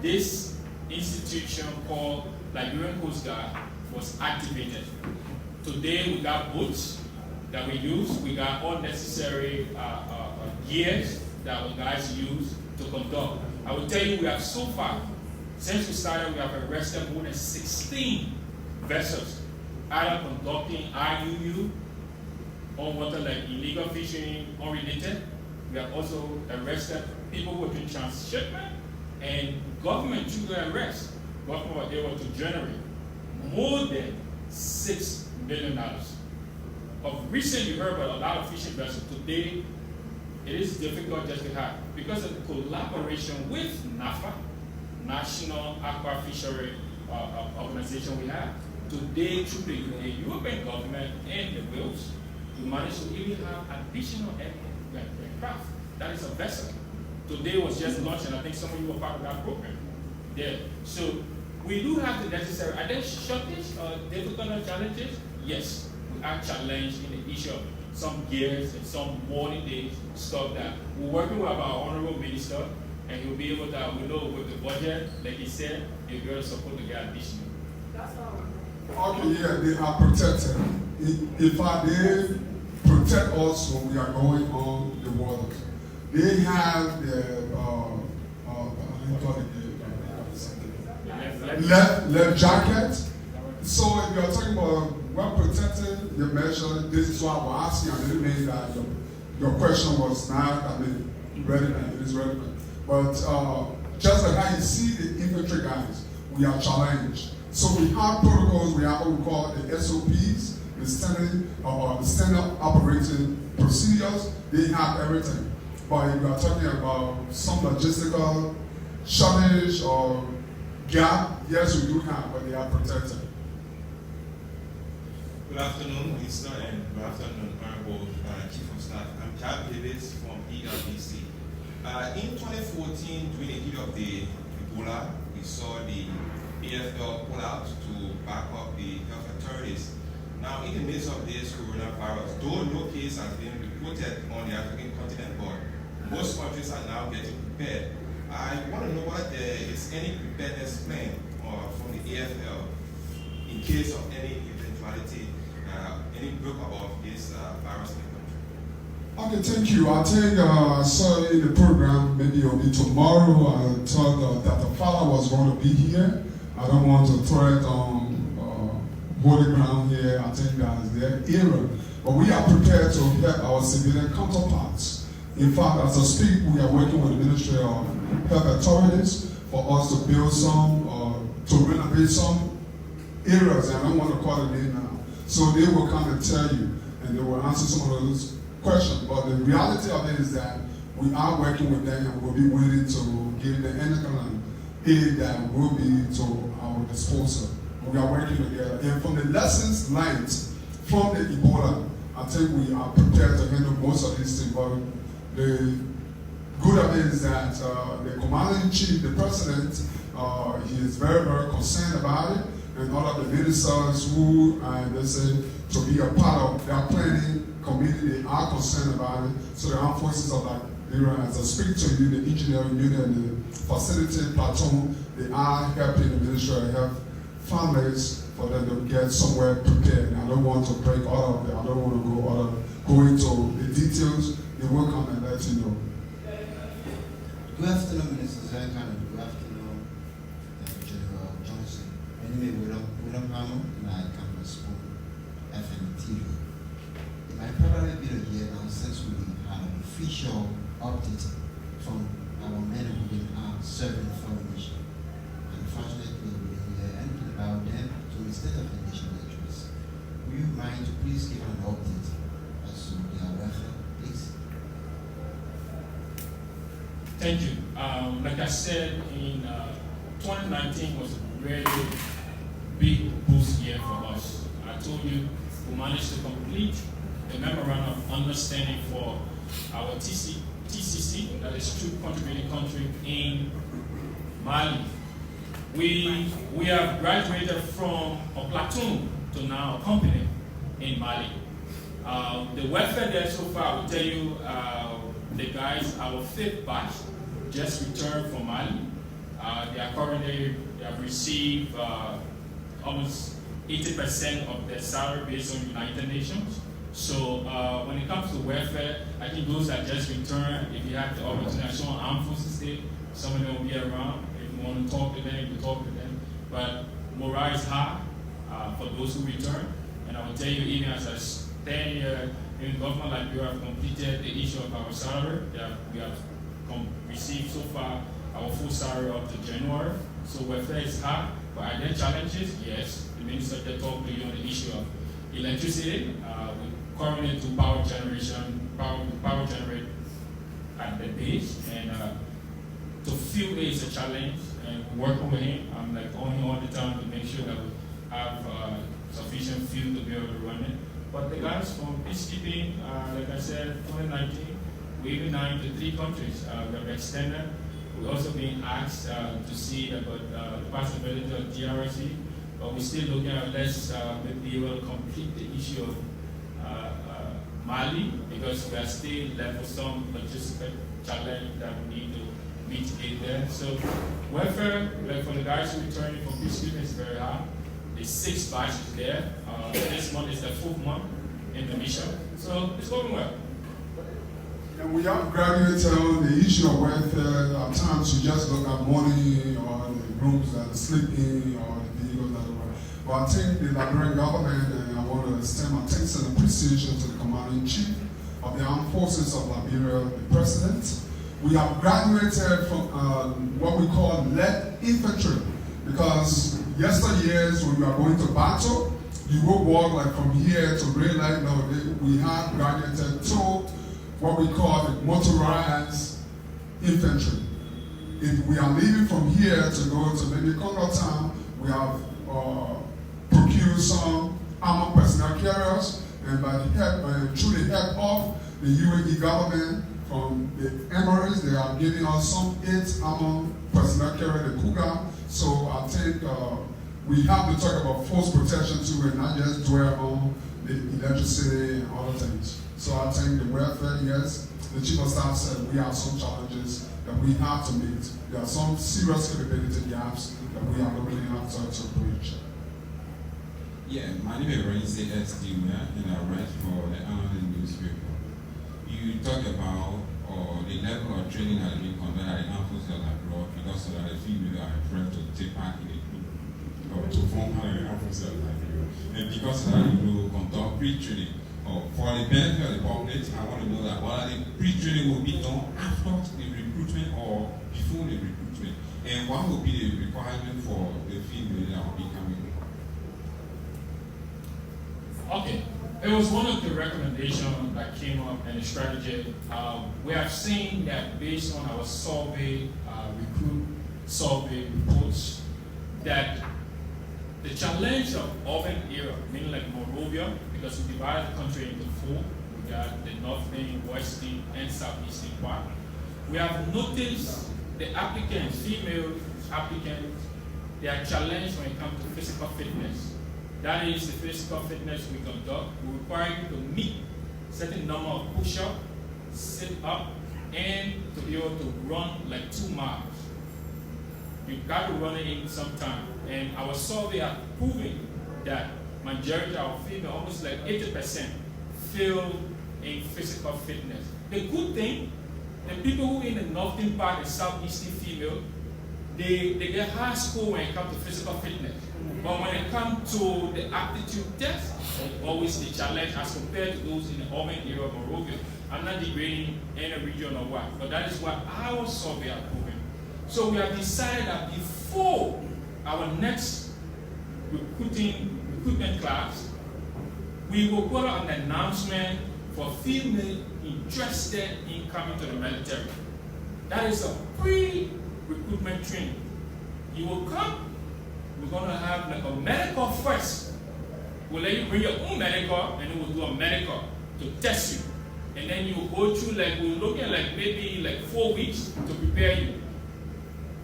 this institution called Liberian Coast Guard was activated. Today, we got boats that we use. We got all necessary gears that our guys use to conduct. I will tell you, we have so far, since we started, we have arrested more than 16 vessels, either conducting IUU, on water like illegal fishing, unrelated. We have also arrested people who have been transshipment, and government through the arrest, government was able to generate more than $6 million. Of recent, you heard about a lot of fishing vessels. Today, it is difficult just to have, because of the collaboration with NAFA, National Aqua Fishery Organization we have. Today, through the European government and the whales, we managed to even have additional aircraft. That is a vessel. Today was just launched, and I think some of you were part of that program there. So we do have the necessary. Are there shortage or difficult challenges? Yes, we are challenged in the issue of some gears and some morning days stuff that we're working with our honorable minister, and he'll be able to, we know with the budget, like he said, he'll be able to support the guy additional. That's all. Okay, yeah, they are protected. In fact, they protect us when we are going on the water. They have the left jacket. So if you are talking about well protected, the measure, this is why I was asking. I didn't mean that your question was not, relevant. It is relevant. But just like how you see the infantry guys, we are challenged. So we have protocols, we have what we call the SOPs, the standard operating procedures. They have everything. But if you are talking about some logistical shortage or gap, yes, we do have, but they are protected. Good afternoon, Minister, and good afternoon, Honorable Chief of Staff. I'm Cap Davis from ELBC. In 2014, during the heat of the Ebola, we saw the AFL pull out to back up the health authorities. Now, in the midst of this coronavirus, though no case has been reported on the African continent, but most countries are now getting prepared. I want to know whether there is any preparedness plan from the AFL in case of any eventuality, any group about this virus in the country. Okay, thank you. I think I saw in the program, maybe it'll be tomorrow, I thought that the father was going to be here. I don't want to throw it on holy ground here. I think that's their era. But we are prepared to help our civilian counterparts. In fact, as I speak, we are working with the Ministry of Health Authorities for us to build some, to renovate some areas. I don't want to call the name now. So they will come and tell you, and they will answer some of those questions. But the reality of it is that we are working with them, and we'll be willing to give them any kind of aid that will be to our disposal. We are working together. And from the lessons learned from the Ebola, I think we are prepared to handle most of these things. But the good of it is that the commander-in-chief, the president, he is very, very concerned about it. And all of the ministers who, they say, to be a part of their planning committee, they are concerned about it. So the armed forces of Liberia, as I speak to you, the engineering unit and the facility platoon, they are helping the Ministry of Health families for them to get somewhere prepared. And I don't want to break all of it. I don't want to go into the details. They will come and let you know. Good afternoon, Minister Ziankiahn. Good afternoon, General Johnson. My name is William Hammer, and I come from Spoon FM TV. It might probably be a year now since we had an official update from our men who've been serving the foreign nation. Unfortunately, we didn't hear anything about them to the state of the national interest. Would you mind to please give an update as to their welfare, please? Thank you. Like I said, in 2019 was a really big boost year for us. I told you we managed to complete the memorandum of understanding for our TCC, that is Troop Contributing Country in Mali. We have graduated from a platoon to now a company in Mali. The welfare there so far, I will tell you, the guys, our 5th batch, just returned from Mali. They have received almost 80% of their salary based on United Nations. So when it comes to welfare, I think those that just returned, if you have the opportunity, I saw Armed Forces Day, some of them will be around. If you want to talk to them, you talk to them. But morale is high for those who return. And I will tell you, even as I stand here in government, like we have completed the issue of our salary. We have received so far our full salary up to January. So welfare is high. But are there challenges? Yes. The minister did talk to you on the issue of electricity. We currently do power generate at the base, and to fuel is a challenge. And working with him, I'm like on him all the time to make sure that we have sufficient fuel to be able to run it. But the guys from peacekeeping, like I said, 2019, we even now into 3 countries. We have extended. We're also being asked to see about the possibility of DRC, but we're still looking at let's be able to complete the issue of Mali, because we are still left with some logistical challenge that we need to mitigate there. So welfare, like for the guys who returning from peacekeeping, is very high. The 6th batch is there. This month is the 4th month in the mission. So it's going well. And we have graduated on the issue of welfare. At times we just look at money or the rooms that are sleeping or the vehicles that are. But I think the Liberian government, and I want to extend my thanks and appreciation to the Commander-in-Chief of the Armed Forces of Liberia, the President. We have graduated from what we call lead infantry, because yesteryears when we are going to battle, you will walk like from here to Red Light. No, we have graduated to what we call the motorized infantry. If we are leaving from here to go to maybe Congo Town, we have procured some armored personnel carriers, and by the help, through the help of the UAE government from the Emirates, they are giving us some 8 armored personnel carriers, the Cougar. So I think we have to talk about force protection too, and not just dwell on the electricity and other things. So I think the welfare, yes, the Chief of Staff said we have some challenges that we have to meet. There are some serious capability gaps that we are looking after to bridge. Yeah, my name is Renzi S. Dewey, and I write for the Anonymous newspaper. You talk about the level of training that has been conducted at the Armed Forces abroad, because of that the female are afraid to take part in the group or to form the Armed Forces of Liberia. And because of that, you will conduct pre-training. For the benefit of the public, I want to know that whether the pre-training will be done after the recruitment or before the recruitment, and what will be the requirement for the female that will be coming. Okay, it was one of the recommendations that came up in the strategy. We have seen that based on our survey, recruit survey reports, that the challenge of urban area, meaning like Monrovia, because we divide the country into 4, we got the northern, western, and southeastern part. We have noticed the applicants, female applicants, they are challenged when it comes to physical fitness. That is the physical fitness we conduct. We require you to meet a certain number of push-ups, sit up, and to be able to run like 2 miles. You've got to run it in some time. And our survey has proven that majority of female, almost like 80%, fail in physical fitness. The good thing, the people who in the northern part and southeastern female, they get high score when it comes to physical fitness. But when it comes to the aptitude test, it's always the challenge as compared to those in the urban area of Monrovia. I'm not degrading any region or what, but that is what our survey has proven. So we have decided that before our next recruitment class, we will put out an announcement for females interested in coming to the military. That is a pre-recruitment training. You will come, we're going to have like a medical first. We'll let you bring your own medical, and then we'll do a medical to test you. And then you will go through, like, we're looking at like maybe like 4 weeks to prepare you.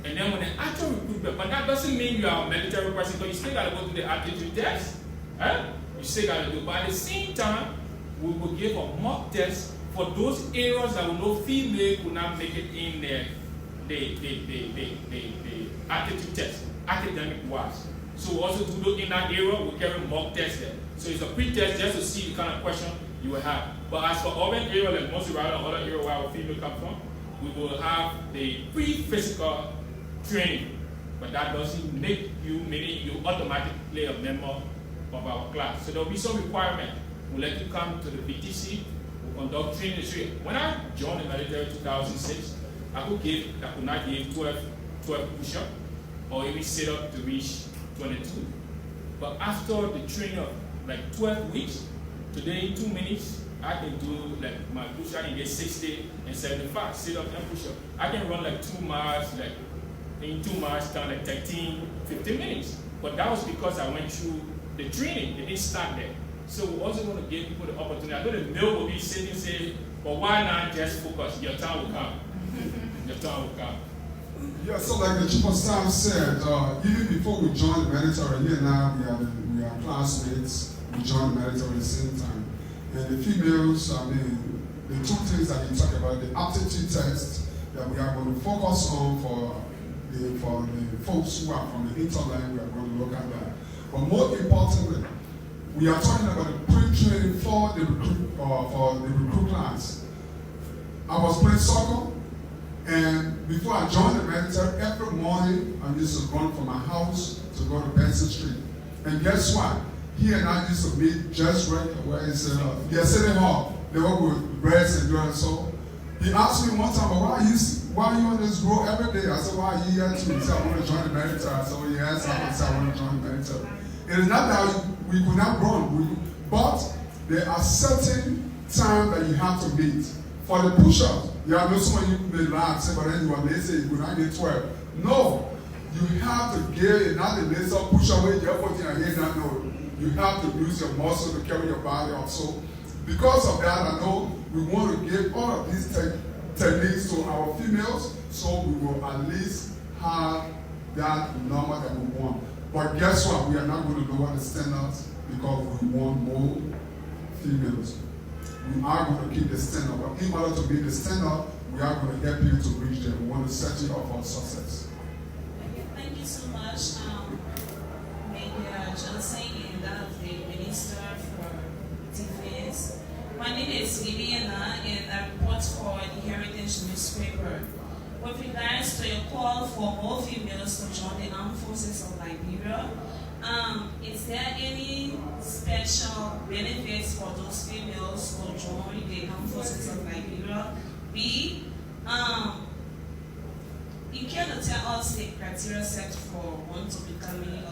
And then when the actual recruitment, but that doesn't mean you are a military person, because you still got to go through the aptitude test, You still got to do. But at the same time, we will give a mock test for those areas that we know female could not make it in the aptitude test, academic wise. So we also do in that area, we carry mock test there. So it's a pre-test just to see the kind of question you will have. But as for urban area, like most rather other area where our female come from, we will have the pre-physical training. But that doesn't make you, meaning you automatically a member of our class. So there will be some requirement. We'll let you come to the BTC, we'll conduct training. When I joined the military in 2006, I could not give 12 push-ups or even sit up to reach 22. But after the training of like 12 weeks, today in 2 minutes, I can do like my push-up, I can get 60 and 75, sit up and push-up. I can run like 2 miles, like in 2 miles, down like 13, 15 minutes. But that was because I went through the training. They didn't start there. So we also want to give people the opportunity. I know the mill will be sitting saying, but why not just focus? Your time will come. Your time will come. Yeah, so like the Chief of Staff said, even before we joined the military, here now we are classmates, we joined the military at the same time. And the females, I mean, the 2 things that you talk about, the aptitude test that we are going to focus on for the folks who are from the hinterland, we are going to look at that. But more importantly, we are talking about the pre-training for the recruit class. I was playing soccer, and before I joined the military, every morning I used to run from my house to go to Benson Street. And guess what? He and I used to meet just right where he said, City Hall. They were with breads and doing so. He asked me one time, why are you on this road every day? I said, why are you here too? He said, I want to join the military. I said, well, yes, I said, I want to join the military. It is not that we could not run, but there are certain times that you have to meet. For the push-ups, you have no someone you may laugh, say, but then you are lazy, you could not get 12. No, you have to get not the laser push-up where you're putting your head down. No, you have to use your muscle to carry your body up. So, because of that, I know we want to give all of these techniques to our females, so we will at least have that number that we want. But guess what? We are not going to lower the standards because we want more females. We are going to keep the standard. But in order to be the standard, we are going to help you to reach them. We want to set you up for success. Thank you so much, Major Johnson, and that of the Minister for Defense. My name is Ziankiahn, and I report for the Heritage newspaper. With regards to your call for more females to join the armed forces of Liberia, is there any special benefits for those females to join the armed forces of Liberia? B, you cannot tell us the criteria set for one to becoming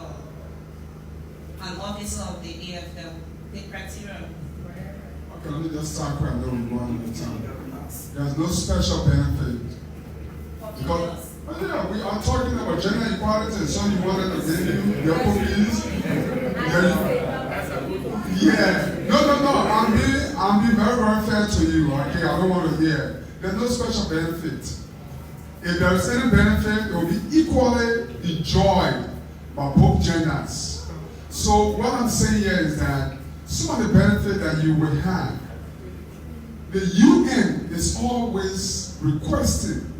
an officer of the AFL, the criteria. Okay, let me just start where I know we want at the time. There's no special benefit. Because we are talking about gender equality, so you wanted to give you your cookies. Yeah. No. I'm being very, very fair to you, okay? I don't want to hear. There's no special benefit. If there is any benefit, it will be equally enjoyed by both genders. So what I'm saying here is that some of the benefit that you will have, the UN is always requesting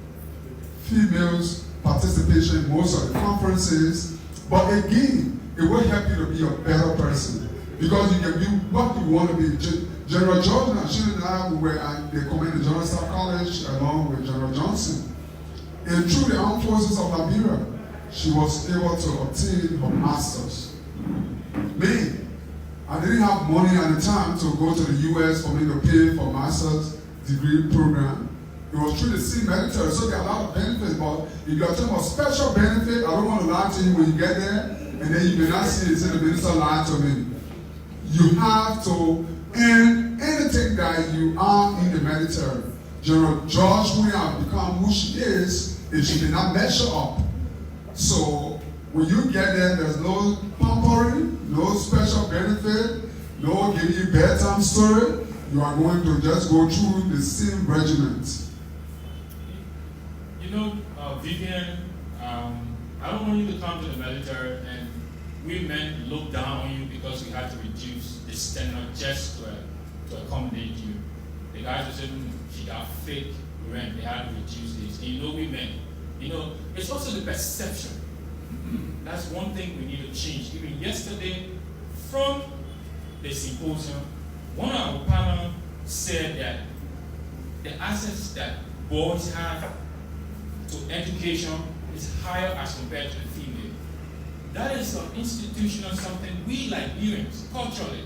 females participation in most of the conferences, but again, it will help you to be a better person because you can be what you want to be. General Jordan and I were at the Command General Staff College along with General Johnson. And through the armed forces of Liberia, she was able to obtain her master's. Me, I didn't have money at the time to go to the US for me to pay for master's degree program. It was through the sea military, so there are a lot of benefits, but if you're talking about special benefit, I don't want to lie to you when you get there, and then you may not see it, say the minister lied to me. You have to earn anything that you are in the military. General George, who have become who she is, if she did not measure up. So when you get there, there's no pampering, no special benefit, no giving you bedtime story. You are going to just go through the same regiment. You know, Vivian, I don't want you to come to the military and women look down on you because we had to reduce the standard just to accommodate you. The guys who said she got fake rent, they had to reduce this. And women, it's also the perception. That's one thing we need to change. Even yesterday, from the symposium, one of our panel said that the access that boys have to education is higher as compared to the female. That is an institutional something we Liberians culturally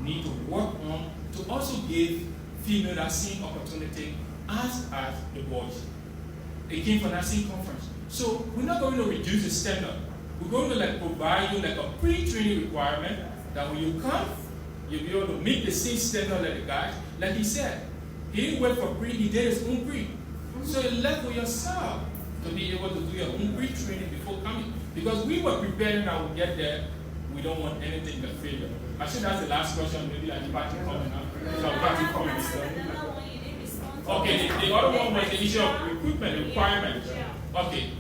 need to work on to also give female that same opportunity as the boys. They came from that same conference. So we're not going to reduce the standard. We're going to provide you a pre-training requirement that when you come, you'll be able to meet the same standard like the guys. Like he said, he didn't wait for pre, he did his own pre. So you left for yourself to be able to do your own pre-training before coming. Because we were preparing that we'll get there, we don't want anything but failure. I think that's the last question, maybe like the party coming up. Okay, the other one was the issue of recruitment requirement. Okay,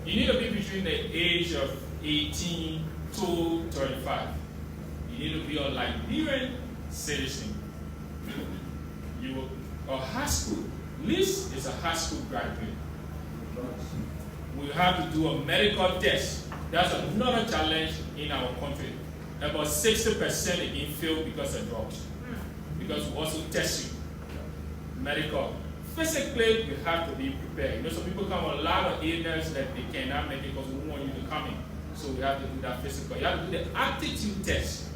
you need to be between the age of 18 to 35. You need to be a Liberian citizen. A high school, at least is a high school graduate. We have to do a medical test. That's another challenge in our country. About 60% again fail because of drugs. Because we also test you. Medical. Physically, we have to be prepared. Some people come with a lot of illness that they cannot make it because we want you to come in. So we have to do that physical. You have to do the aptitude test.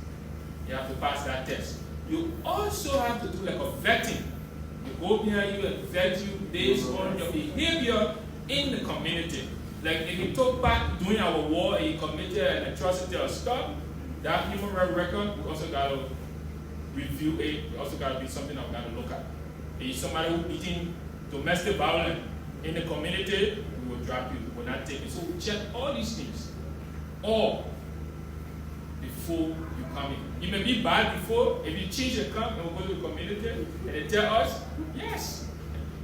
You have to pass that test. You also have to do a vetting. You go behind you and vet you based on your behavior in the community. Like if you took back during our war and you committed an atrocity or stuff, that human rights record, we also got to review it. We also got to be something that we got to look at. If somebody who's beating domestic violence in the community, we will drop you. We will not take it. So we check all these things. All before you come in. You may be bad before. If you change your camp and we go to the community and they tell us, yes.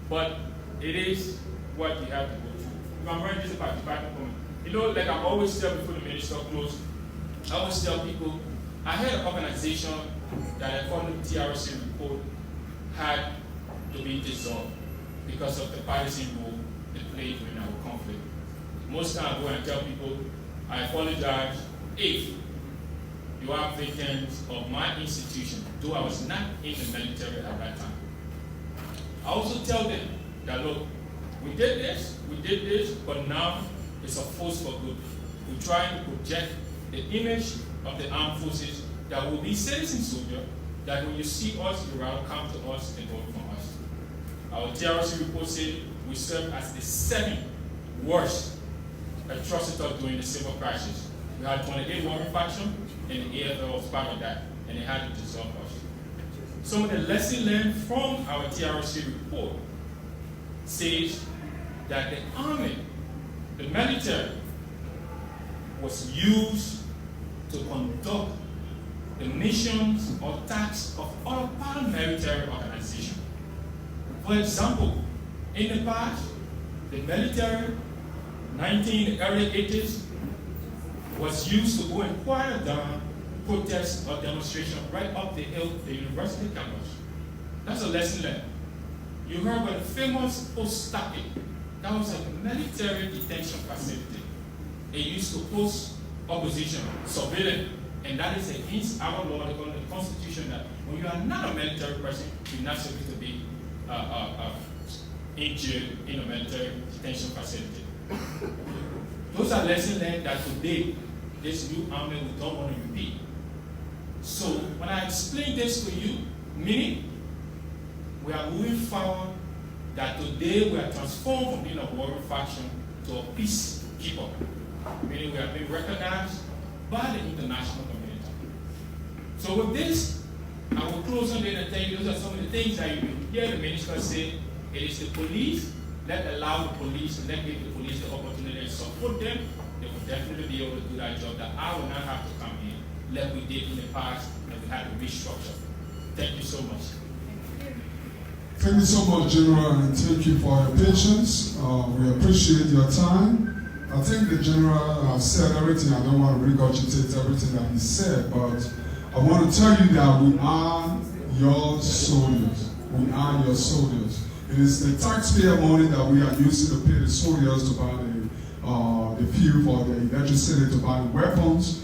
But it is what you have to go through. If I'm running this about department, like I always tell before the minister close, I always tell people, I had an organization that according to the TRC report had to be dissolved because of the partisan role they played during our conflict. Most times I go and tell people, I apologize if you are victims of my institution, though I was not in the military at that time. I also tell them that, look, we did this, but now it's a force for good. We're trying to project the image of the armed forces that will be citizen soldiers, that when you see us, you will come to us and vote for us. Our TRC report said we served as the 7th worst atrocity during the civil crisis. We had 28 warring factions, and the AFL was part of that, and they had to dissolve us. Some of the lessons learned from our TRC report says that the army, the military, was used to conduct the missions or tasks of all paramilitary organizations. For example, in the past, the military, in the early 80s, was used to go and quiet down protests or demonstrations right up the hill, the university campus. That's a lesson learned. You heard about the famous post-Staki. That was a military detention facility. It used to post opposition, surveillance, and that is against our law, the Constitution, that when you are not a military person, you're not supposed to be in jail in a military detention facility. Those are lessons learned that today, this new army we don't want to repeat. So when I explain this to you, meaning we are moving forward, that today we are transformed from being a warring faction to a peacekeeper. Meaning we are being recognized by the international community. So with this, I will close on there and tell you those are some of the things that you hear the minister say. It is the police. Let's allow the police, and let's give the police the opportunity and support them. They will definitely be able to do that job that I will not have to come in like we did in the past, and we had to restructure. Thank you so much. Thank you so much, General, and thank you for your patience. We appreciate your time. I think the general said everything. I don't want to regurgitate everything that he said, but I want to tell you that we are your soldiers. We are your soldiers. It is the taxpayer money that we are using to pay the soldiers to buy the fuel for the electricity, to buy the weapons.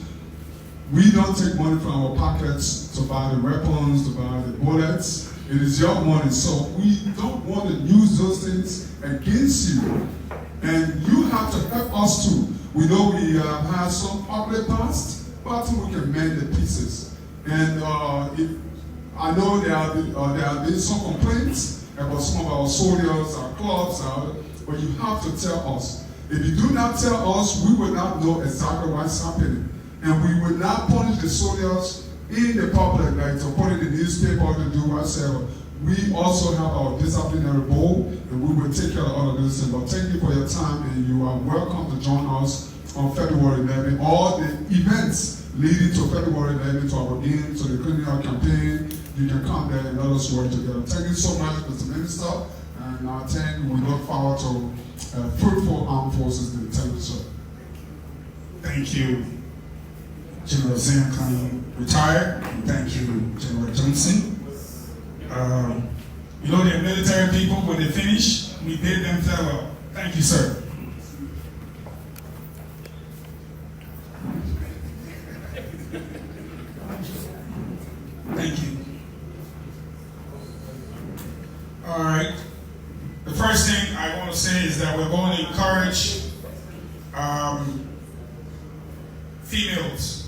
We don't take money from our pockets to buy the weapons, to buy the bullets. It is your money, so we don't want to use those things against you. And you have to help us too. We know we have had some ugly past, but we can mend the pieces. And I know there have been some complaints about some of our soldiers, our clubs, but you have to tell us. If you do not tell us, we will not know exactly what's happening. And we will not punish the soldiers in the public, like to put in the newspaper to do whatever. We also have our disciplinary board, and we will take care of all of this. But thank you for your time, and you are welcome to join us on February 11. All the events leading to February 11, to our games, to the criminal campaign, you can come there and let us work together. Thank you so much, Mr. Minister, and I think we look forward to fruitful armed forces in the sir. Thank you, General Ziankiahn, retired, and thank you, General Johnson. You know, the military people, when they finish, we bid them farewell. Thank you, sir. Thank you. All right. The first thing I want to say is that we're going to encourage females.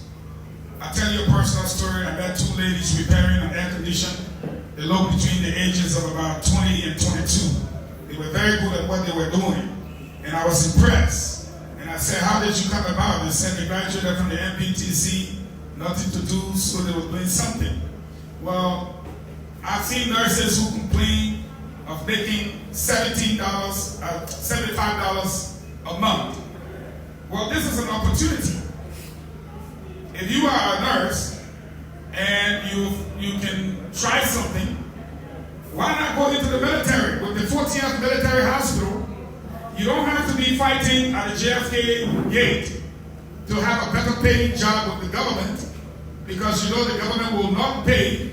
I'll tell you a personal story. I met two ladies repairing an air conditioner. They looked between the ages of about 20 and 22. They were very good at what they were doing. And I was impressed. And I said, how did you come about? They said they graduated from the MPTC, nothing to do, so they were doing something. Well, I've seen nurses who complain of making $75 a month. Well, this is an opportunity. If you are a nurse and you can try something, why not go into the military? With the 14th Military Hospital, you don't have to be fighting at the JFK gate to have a better paying job with the government, because you know the government will not pay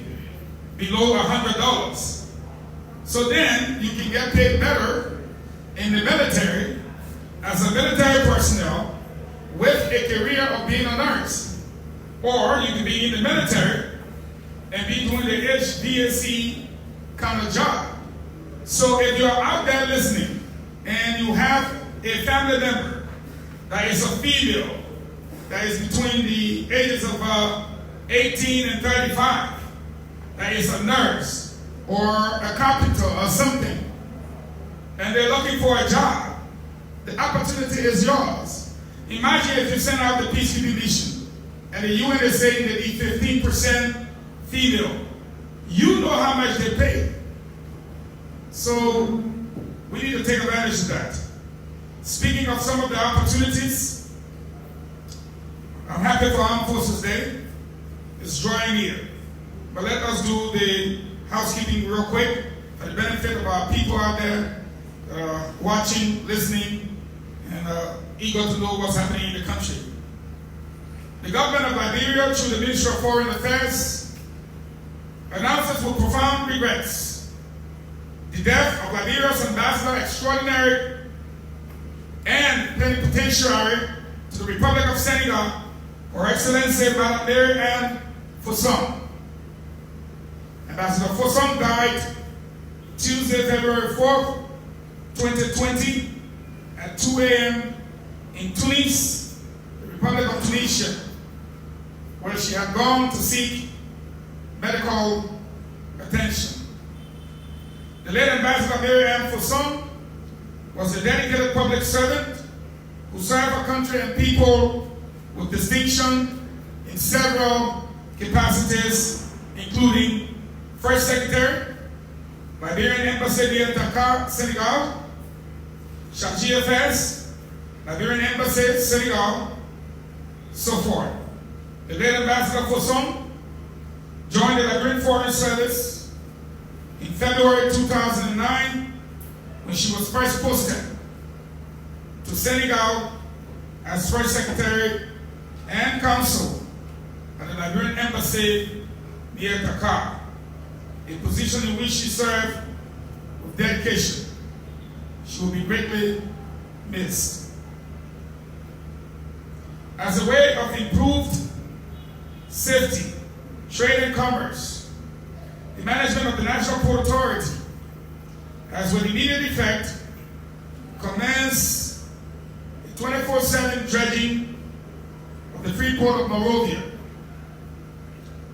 below $100. So then you can get paid better in the military as a military personnel with a career of being a nurse. Or you can be in the military and be doing the HVAC kind of job. So if you're out there listening and you have a family member that is a female, that is between the ages of 18 and 35, that is a nurse or a carpenter or something, and they're looking for a job, the opportunity is yours. Imagine if you send out the peacekeeping mission and the UN is saying they need 15% female. You know how much they pay. So we need to take advantage of that. Speaking of some of the opportunities, I'm happy for Armed Forces Day. It's drawing near. But let us do the housekeeping real quick for the benefit of our people out there watching, listening, and eager to know what's happening in the country. The government of Liberia, through the Ministry of Foreign Affairs, announces with profound regrets the death of Liberia's ambassador extraordinary and plenipotentiary to the Republic of Senegal, Her Excellency Madame Mary-Ann Fossum. Ambassador Fossum died Tuesday, February 4th, 2020 at 2 a.m. in Tunis, the Republic of Tunisia, where she had gone to seek medical attention. The late Ambassador Mary-Ann Fossum was a dedicated public servant who served her country and people with distinction in several capacities, including First Secretary, Liberian Embassy in Dakar, Senegal, Chargé d'Affaires, Liberian Embassy, Senegal, so forth. The late Ambassador Fossum joined the Liberian Foreign Service in February 2009 when she was first posted to Senegal as First Secretary and Counsel at the Liberian Embassy near Dakar, a position in which she served with dedication. She will be greatly missed. As a way of improved safety, trade and commerce, the management of the National Port Authority has with immediate effect commenced a 24/7 dredging of the free port of Monrovia.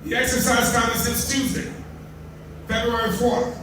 The exercise started since Tuesday, February 4th,